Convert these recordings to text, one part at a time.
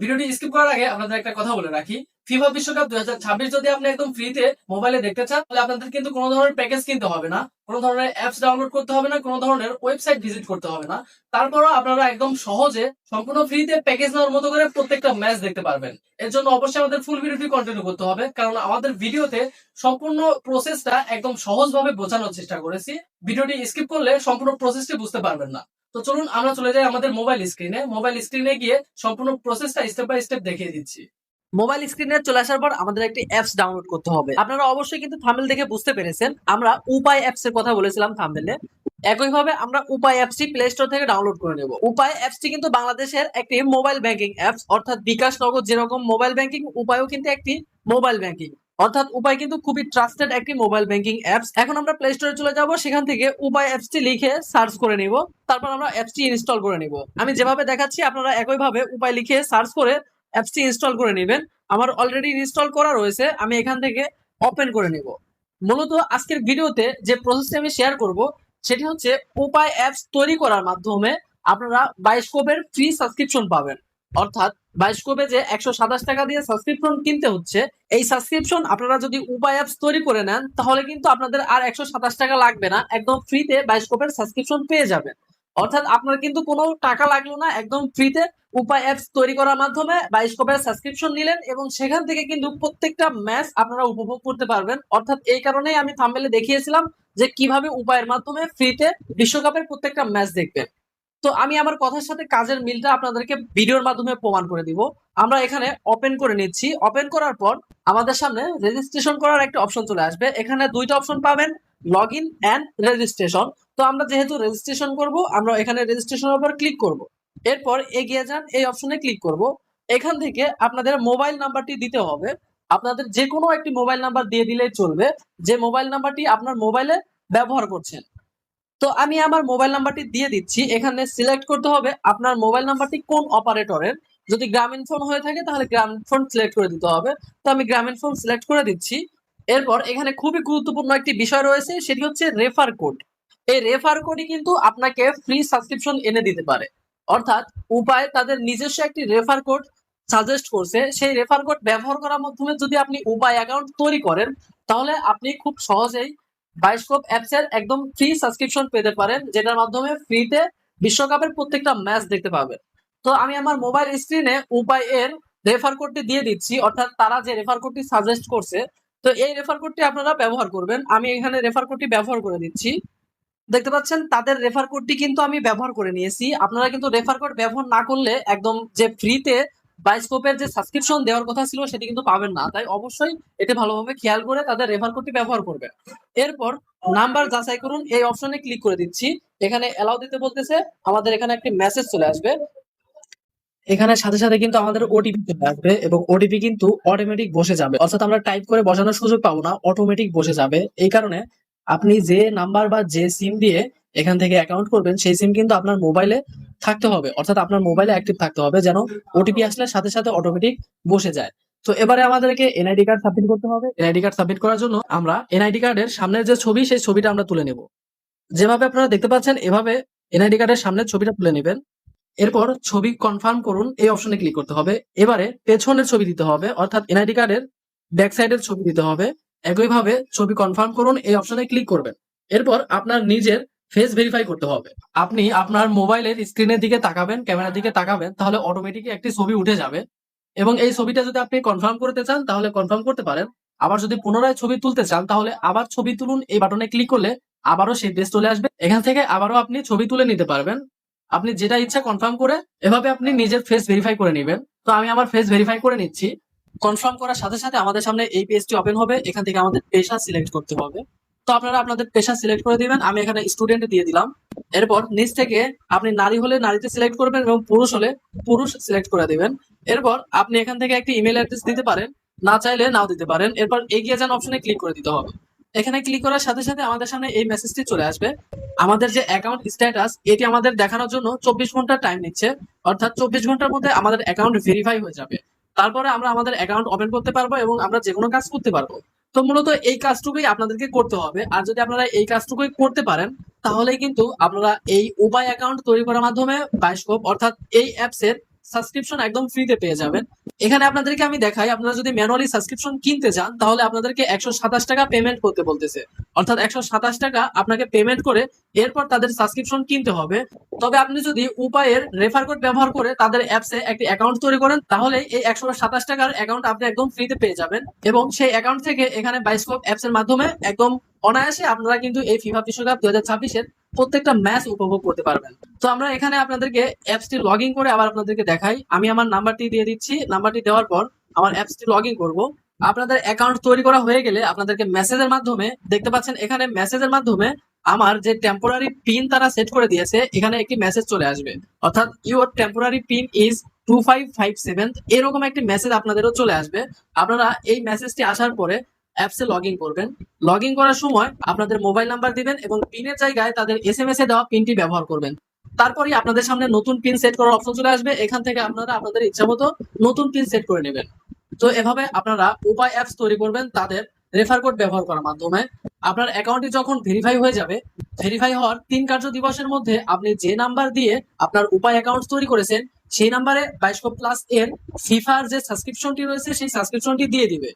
ভিডিওটি স্কিপ করার আগে আপনাদের একটা কথা বলে রাখি। ফিফা বিশ্বকাপ 2026 যদি আপনি একদম ফ্রিতে মোবাইলে দেখতে চান, তাহলে আপনাদের কিন্তু কোনো ধরনের প্যাকেজ কিনতে হবে না, কোনো ধরনের অ্যাপস ডাউনলোড করতে হবে না, কোনো ধরনের ওয়েবসাইট ভিজিট করতে হবে না। তারপরও আপনারা একদম সহজে সম্পূর্ণ ফ্রিতে প্যাকেজ নেওয়ার মতো করে প্রত্যেকটা ম্যাচ দেখতে পারবেন। এর জন্য অবশ্যই আমাদের ফুল ভিডিওটি কন্টিনিউ করতে হবে, কারণ আমাদের ভিডিওতে সম্পূর্ণ প্রসেসটা একদম সহজভাবে বোঝানোর চেষ্টা করেছি। ভিডিওটি স্কিপ করলে সম্পূর্ণ প্রসেসটি বুঝতে পারবেন না। তো চলুন আমরা চলে যাই আমাদের মোবাইল স্ক্রিনে গিয়ে সম্পূর্ণ প্রসেসটা স্টেপ বাই স্টেপ দেখিয়ে দিচ্ছি। মোবাইল স্ক্রিনে চলে আসার পর আমাদের একটি অ্যাপস ডাউনলোড করতে হবে। আপনারা অবশ্যই কিন্তু থাম্বনেল দেখে বুঝতে পেরেছেন আমরা উপায় অ্যাপস এর কথা বলেছিলাম থাম্বনেলে। একইভাবে আমরা উপায় অ্যাপসটি প্লে স্টোর থেকে ডাউনলোড করে নেব। উপায় অ্যাপসটি কিন্তু বাংলাদেশের একটি মোবাইল ব্যাংকিং অ্যাপস, অর্থাৎ বিকাশ নগদ যেরকম মোবাইল ব্যাংকিং, উপায়ও কিন্তু একটি মোবাইল ব্যাংকিং, অর্থাৎ উপায় কিন্তু খুবই ট্রাস্টেড একটি মোবাইল ব্যাংকিং অ্যাপস। এখন আমরা প্লে স্টোরে চলে যাব, সেখান থেকে উপায় অ্যাপসটি লিখে সার্চ করে নিব, তারপর আমরা অ্যাপসটি ইনস্টল করে নিব। আমি যেভাবে দেখাচ্ছি আপনারা একইভাবে উপায় লিখে সার্চ করে অ্যাপসটি ইনস্টল করে নেবেন। আমার অলরেডি ইনস্টল করা রয়েছে, আমি এখান থেকে ওপেন করে নিব। মূলত আজকের ভিডিওতে যে প্রসেসটি আমি শেয়ার করব সেটি হচ্ছে উপায় অ্যাপস তৈরি করার মাধ্যমে আপনারা বায়োস্কোপের ফ্রি সাবস্ক্রিপশন পাবেন। অর্থাৎ বায়োস্কোপে যে 127 টাকা দিয়ে সাবস্ক্রিপশন কিনতে হচ্ছে, এই সাবস্ক্রিপশন আপনারা যদি উপায় অ্যাপস তৈরি করে নেন তাহলে কিন্তু আপনাদের আর 127 টাকা লাগবে না, একদম ফ্রিতে বায়োস্কোপের সাবস্ক্রিপশন পেয়ে যাবেন। অর্থাৎ আপনার কিন্তু কোনো টাকা লাগলো না, একদম ফ্রিতে উপায় অ্যাপস তৈরি করার মাধ্যমে বায়োস্কোপের সাবস্ক্রিপশন নিলেন এবং সেখান থেকে কিন্তু প্রত্যেকটা ম্যাচ আপনারা উপভোগ করতে পারবেন। অর্থাৎ এই কারণেই আমি থাম্বনেলে দেখিয়েছিলাম যে কিভাবে উপায়ের মাধ্যমে ফ্রিতে বিশ্বকাপের প্রত্যেকটা ম্যাচ দেখবেন। তো আমি আমার কথার সাথে কাজের মিলটা আপনাদেরকে ভিডিওর মাধ্যমে প্রমাণ করে দিব। আমরা এখানে ওপেন করে নিচ্ছি। ওপেন করার পর আমাদের সামনে রেজিস্ট্রেশন করার একটা অপশন চলে আসবে। এখানে দুইটা অপশন পাবেন, লগ ইন অ্যান্ড রেজিস্ট্রেশন। তো আমরা যেহেতু রেজিস্ট্রেশন করব, আমরা এখানে রেজিস্ট্রেশনের উপর ক্লিক করব। এরপর এগিয়ে যান এই অপশনে ক্লিক করব। এখান থেকে আপনাদের মোবাইল নাম্বারটি দিতে হবে। আপনাদের যে কোনো একটি মোবাইল নাম্বার দিয়ে দিলেই চলবে, যে মোবাইল নাম্বারটি আপনার মোবাইলে ব্যবহার করছেন। তো আমি আমার মোবাইল নাম্বারটি দিয়ে দিচ্ছি। এখানে সিলেক্ট করতে হবে আপনার মোবাইল নাম্বারটি কোন অপারেটরের। যদি গ্রামীণ ফোন হয়ে থাকে তাহলে গ্রামীণ ফোন সিলেক্ট করে দিতে হবে। তো আমি গ্রামীণ ফোন সিলেক্ট করে দিচ্ছি। এরপর এখানে খুবই গুরুত্বপূর্ণ একটি বিষয় রয়েছে, সেটি হচ্ছে রেফার কোড। এই রেফার কোডই কিন্তু আপনাকে ফ্রি সাবস্ক্রিপশন এনে দিতে পারে। অর্থাৎ উপায় তাদের নিজস্ব একটি রেফার কোড সাজেস্ট করছে, সেই রেফার কোড ব্যবহার করার মাধ্যমে যদি আপনি উপায় অ্যাকাউন্ট তৈরি করেন তাহলে আপনি খুব সহজেই বায়োস্কোপ অ্যাপস এর একদম ফ্রি সাবস্ক্রিপশন পেতে পারেন, যেটার মাধ্যমে ফ্রিতে বিশ্বকাপের প্রত্যেকটা ম্যাচ দেখতে পাবেন। তো আমি আমার মোবাইল স্ক্রিনে উপায় এর রেফার কোডটি দিয়ে দিচ্ছি, অর্থাৎ তারা যে রেফার কোডটি সাজেস্ট করছে, তো এই রেফার কোডটি আপনারা ব্যবহার করবেন। আমি এখানে রেফার কোডটি ব্যবহার করে দিচ্ছি। দেখতে পাচ্ছেন তাদের রেফার কোডটি কিন্তু আমি ব্যবহার করে নিয়েছি। আপনারা কিন্তু রেফার কোড ব্যবহার না করলে একদম যে ফ্রিতে বায়োস্কোপের যে সাবস্ক্রিপশন দেওয়ার কথা ছিল সেটি কিন্তু পাবেন না। তাই অবশ্যই এটি ভালোভাবে খেয়াল করে তাদের রেফার কোডটি ব্যবহার করবেন। এরপর নাম্বার যাচাই করুন এই অপশনে ক্লিক করে দিচ্ছি। এখানে অ্যালাউ দিতে বলতেছে, আমাদের এখানে একটি মেসেজ চলে আসবে। এখানে সাথে সাথে কিন্তু আমাদের ওটিপি চলে আসবে এবং ওটিপি কিন্তু অটোমেটিক বসে যাবে, অর্থাৎ আমরা টাইপ করে বসানোর সুযোগ পাবো না, অটোমেটিক বসে যাবে। এই কারণে আপনি যে নাম্বার বা যে সিম দিয়ে এখান থেকে অ্যাকাউন্ট করবেন সেই সিম কিন্তু আপনার মোবাইলে থাকতে হবে, অর্থাৎ আপনার মোবাইলে অ্যাক্টিভ থাকতে হবে, যেন ওটিপি আসলে সাথে সাথে অটোমেটিক বসে যায়। তো এবারে আমাদেরকে এনআইডি কার্ড সাবমিট করতে হবে। এনআইডি কার্ড সাবমিট করার জন্য আমরা এনআইডি কার্ডের সামনের যে ছবি সেই ছবিটা আমরা তুলে নেব। যেভাবে আপনারা দেখতে পাচ্ছেন এভাবে এনআইডি কার্ডের সামনের ছবিটা তুলে নেবেন। এরপর ছবি কনফার্ম করুন এই অপশনে ক্লিক করতে হবে। এবারে পেছনের ছবি দিতে হবে, অর্থাৎ এনআইডি কার্ডের ব্যাক সাইডের ছবি দিতে হবে। একইভাবে ছবি কনফার্ম করুন এই অপশনে ক্লিক করবেন। এরপর আপনার নিজের ফেস ভেরিফাই করতে হবে। আপনি আপনার মোবাইলের স্ক্রিনের দিকে তাকাবেন, ক্যামেরার দিকে তাকাবেন, তাহলে অটোমেটিক একটি ছবি উঠে যাবে এবং এই ছবিটা যদি আপনি কনফার্ম করতে চান তাহলে কনফার্ম করতে পারেন। আবার যদি পুনরায় ছবি তুলতে চান তাহলে আবার ছবি তুলুন এই বাটনে ক্লিক করলে আবারও সেই পেজ চলে আসবে। এখান থেকে আবারও আপনি ছবি তুলে নিতে পারবেন। আপনি যেটা ইচ্ছা কনফার্ম করে এভাবে আপনি নিজের ফেস ভেরিফাই করে নেবেন। তো আমি আমার ফেস ভেরিফাই করে নিচ্ছি। কনফার্ম করার সাথে সাথে আমাদের সামনে এই পেজটি ওপেন হবে। এখান থেকে আমাদের পেশা সিলেক্ট করতে হবে। তো আপনারা আপনাদের পেশা সিলেক্ট করে দিবেন। আমি এখানে স্টুডেন্ট দিয়ে দিলাম। এরপর নিচ থেকে আপনি নারী হলে নারীতে সিলেক্ট করবেন এবং পুরুষ হলে পুরুষ সিলেক্ট করে দিবেন। এরপর আপনি এখান থেকে একটি ইমেল অ্যাড্রেস দিতে পারেন, না চাইলে নাও দিতে পারেন। এরপর এগিয়ে যান অপশনে ক্লিক করে দিতে হবে। এখানে ক্লিক করার সাথে সাথে আমাদের সামনে এই মেসেজটি চলে আসবে। আমাদের যে অ্যাকাউন্ট স্ট্যাটাস এটি আমাদের দেখানোর জন্য 24 ঘন্টা টাইম নিচ্ছে, অর্থাৎ 24 ঘন্টার মধ্যে আমাদের অ্যাকাউন্ট ভেরিফাই হয়ে যাবে। তারপরে আমরা আমাদের অ্যাকাউন্ট ওপেন করতে পারবো এবং আমরা যে কোনো কাজ করতে পারবো। তো মূলত এই কাজটুকুই আপনাদেরকে করতে হবে। আর যদি আপনারা এই কাজটুকুই করতে পারেন তাহলেই কিন্তু আপনারা এই উপায় অ্যাকাউন্ট তৈরি করার মাধ্যমে বায়োস্কোপ অর্থাৎ এই অ্যাপস এর সাবস্ক্রিপশন একদম ফ্রিতে পেয়ে যাবেন। এখানে আপনাদেরকে আমি দেখাই, আপনারা যদি ম্যানুয়ালি সাবস্ক্রিপশন কিনতে চান তাহলে আপনাদেরকে 127 টাকা পেমেন্ট করতে বলতেছে, অর্থাৎ 127 টাকা আপনাকে পেমেন্ট করে এরপর তাদের সাবস্ক্রিপশন কিনতে হবে। তবে আপনি যদি উপায়ের রেফার কোড ব্যবহার করে তাদের অ্যাপসে একটি অ্যাকাউন্ট তৈরি করেন তাহলে এই 127 টাকার অ্যাকাউন্ট আপনি একদম ফ্রিতে পেয়ে যাবেন, এবং সেই অ্যাকাউন্ট থেকে এখানে বাইস্কোপ অ্যাপস এর মাধ্যমে একদম অনায়াসে আপনারা কিন্তু এই ফিফা বিশ্বকাপ 2026 এর প্রত্যেকটা ম্যাচ উপভোগ করতে পারবেন। তো আমরা এখানে আপনাদেরকে অ্যাপসটি লগ ইন করে আবার আপনাদেরকে দেখাই। আমি আমার নাম্বারটি দিয়ে দিচ্ছি, নাম্বারটি দেওয়ার পর আমার অ্যাপসটি লগ ইন করবো। আপনাদের অ্যাকাউন্ট তৈরি করা হয়ে গেলে আপনাদেরকে মেসেজের মাধ্যমে দেখতে পাচ্ছেন, এখানে মেসেজের মাধ্যমে আমার যে টেম্পোরারি পিন তারা সেট করে দিয়েছে এখানে একটি মেসেজ চলে আসবে, অর্থাৎ ইউর টেম্পোরারি পিন ইজ 2557, এরকম একটি মেসেজ আপনাদেরও চলে আসবে। আপনারা এই মেসেজটি আসার পরে অ্যাপসে লগ ইন করবেন। লগ ইন করার সময় আপনাদের মোবাইল নাম্বার দিবেন এবং পিনের জায়গায় তাদের এসএমএস এ দেওয়া পিনটি ব্যবহার করবেন। তারপরই আপনাদের সামনে নতুন পিন সেট করার অপশন চলে আসবে, এখান থেকে আপনারা আপনাদের ইচ্ছা মতো নতুন পিন সেট করে নেবেন। তো এভাবে আপনারা উপায় অ্যাপস তৈরি করবেন তাদের রেফার কোড ব্যবহার করার মাধ্যমে। আপনার অ্যাকাউন্টটি যখন ভেরিফাই হয়ে যাবে, ভেরিফাই হওয়ার 3 কার্য দিবসের মধ্যে আপনি যে নাম্বার দিয়ে আপনার উপায় অ্যাকাউন্ট তৈরি করেছেন সেই নাম্বারে বাইস্কোপ প্লাস এর ফিফার যে সাবস্ক্রিপশনটি রয়েছে সেই সাবস্ক্রিপশনটি দিয়ে দিবে।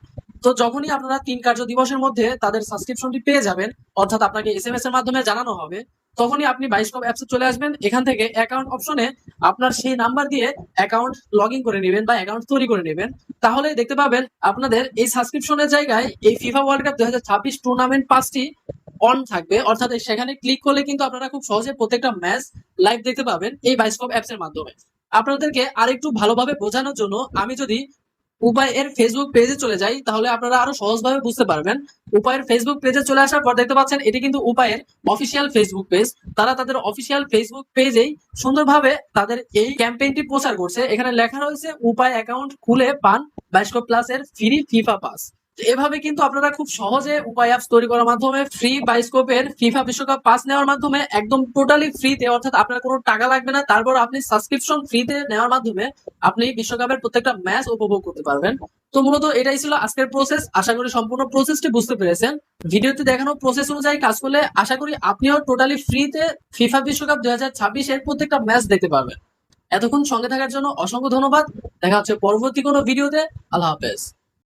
তো যখনই আপনারা 3 কার্য দিবসের মধ্যে তাদের সাবস্ক্রিপশনটি পেয়ে যাবেন, অর্থাৎ আপনাকে এসএমএস এর মাধ্যমে জানানো হবে, তখনই আপনি বাইস্কোপ অ্যাপসে চলে আসবেন। এখান থেকে অ্যাকাউন্ট অপশনে আপনার সেই নাম্বার দিয়ে অ্যাকাউন্ট লগ ইন করে নেবেন বা অ্যাকাউন্ট তৈরি করে নেবেন। তাহলে দেখতে পাবেন আপনাদের এই সাবস্ক্রিপশনের জায়গায় এই ফিফা ওয়ার্ল্ড কাপ 2026 টুর্নামেন্ট পাসটি অন থাকবে, অর্থাৎ সেখানে ক্লিক করলে কিন্তু আপনারা খুব সহজে প্রত্যেকটা ম্যাচ লাইভ দেখতে পাবেন এই বাইস্কোপ অ্যাপস এর মাধ্যমে। আপনাদেরকে আরেকটু ভালোভাবে বোঝানোর জন্য আমি যদি উপায়ের ফেসবুক পেজে চলে যাই তাহলে আপনারা আরো সহজভাবে বুঝতে পারবেন। উপায়ের ফেসবুক পেজে চলে আসার পর দেখতে পাচ্ছেন এটি কিন্তু উপায়ের অফিসিয়াল ফেসবুক পেজ। তারা তাদের অফিসিয়াল ফেসবুক পেজেই সুন্দরভাবে তাদের এই ক্যাম্পেইনটি প্রচার করছে। এখানে লেখা রয়েছে উপায় অ্যাকাউন্ট খুলে পান বাইস্কোপ প্লাস এর ফ্রি ফিফা পাস। এভাবে কিন্তু আপনারা খুব সহজে উপায় অ্যাপস তৈরি করার মাধ্যমে ফ্রি বাইস্কোপের ফিফা বিশ্বকাপ পাস নেওয়ার মাধ্যমে একদম টোটালি ফ্রিতে, অর্থাৎ আপনার কোনো টাকা লাগবে না, তারপর আপনি সাবস্ক্রিপশন ফ্রিতে নেওয়ার মাধ্যমে আপনি বিশ্বকাপের প্রত্যেকটা ম্যাচ উপভোগ করতে পারবেন। তো মূলত এটাই ছিল আজকের প্রসেস। আশা করি সম্পূর্ণ প্রসেসটি বুঝতে পেরেছেন। ভিডিওতে দেখানো প্রসেস অনুযায়ী কাজ করলে আশা করি আপনিও টোটালি ফ্রিতে ফিফা বিশ্বকাপ 2026 এর প্রত্যেকটা ম্যাচ দেখতে পারবেন। এতক্ষণ সঙ্গে থাকার জন্য অসংখ্য ধন্যবাদ। দেখা হচ্ছে পরবর্তী কোনো ভিডিওতে। আল্লাহ হাফেজ।